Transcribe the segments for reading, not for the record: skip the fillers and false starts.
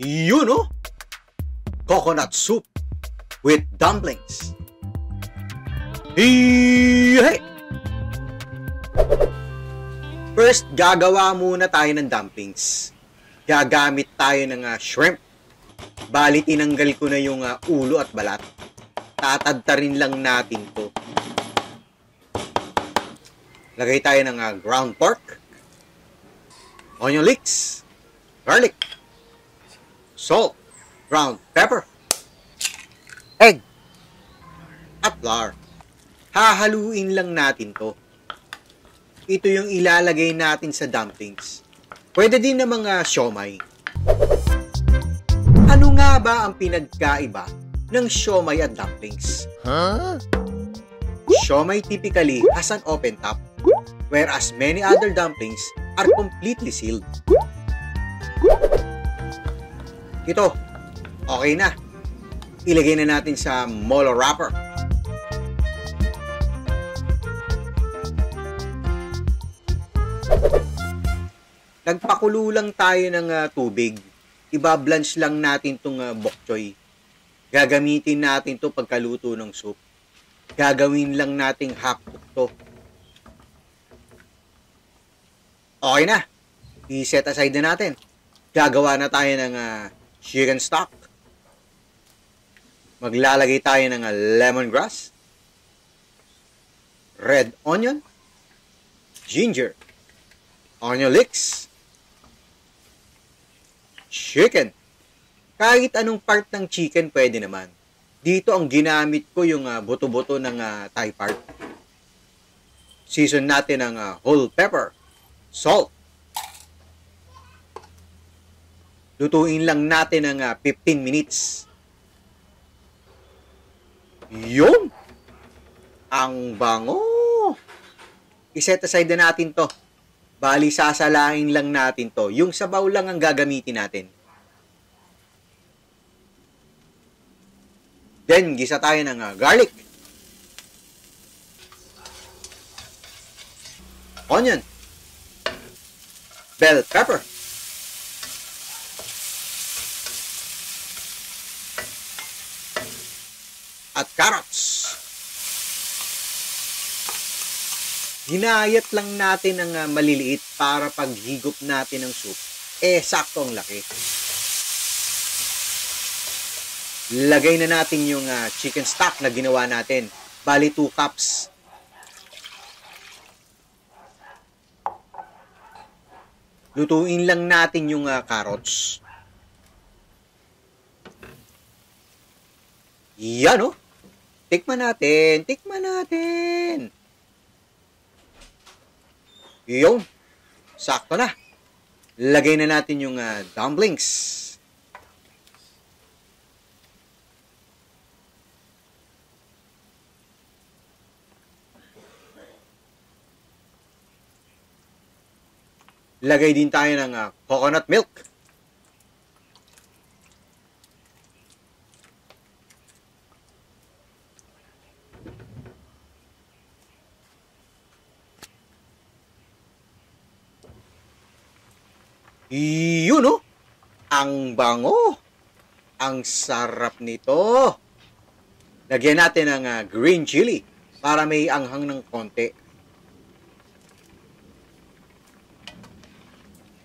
Yun oh! Coconut soup with dumplings. Hey! First, gagawa muna tayo ng dumplings. Gagamit tayo ng shrimp. Bali, tinanggal ko na yung ulo at balat. Tatadtarin lang natin to. Lagay tayo ng ground pork, onion leeks, garlic, salt, ground pepper, egg, at flour. Hahaluin lang natin to. Ito yung ilalagay natin sa dumplings. Pwede din na mga siomay. Ano nga ba ang pinagkaiba ng siomay at dumplings? Siomay typically has an open top, whereas many other dumplings are completely sealed. Ito, okay na. Ilagay na natin sa molo wrapper. Nagpakulo lang tayo ng tubig. Ibablanch lang natin itong bok choy. Gagamitin natin to pagkaluto ng soup. Gagawin lang nating half cook to. Okay na. I-set aside na natin. Gagawa na tayo ng chicken stock. Maglalagay tayo ng lemongrass, red onion, ginger, onion leeks, chicken. Kahit anong part ng chicken pwede naman. Dito ang ginamit ko yung buto-buto ng thigh part. Season natin ng whole pepper, salt. Lutuin lang natin ng 15 minutes. Yun! Ang bango! I-set aside na natin to. Bali, sasalain lang natin to. Yung sabaw lang ang gagamitin natin. Then, gisa tayo ng garlic, onion, bell pepper, at carrots. Ginayat lang natin ng maliliit para paghigop natin ng soup, sakto ang laki. Lagay na natin yung chicken stock na ginawa natin. Bali, 2 cups. Lutuin lang natin yung carrots. Yan oh. Tikman natin. Tikman natin. Yun. Sakto na. Lagay na natin yung dumplings. Lagay din tayo ng coconut milk. Yun oh! Ang bango! Ang sarap nito! Lagyan natin ng green chili para may anghang ng konti.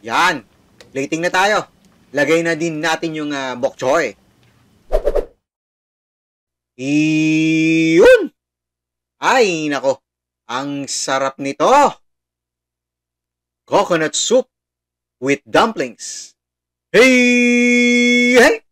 Yan. Plating na tayo. Lagay na din natin yung bok choy. Iyon! Ay, nako. Ang sarap nito. Coconut soup with dumplings. Hey! Hey!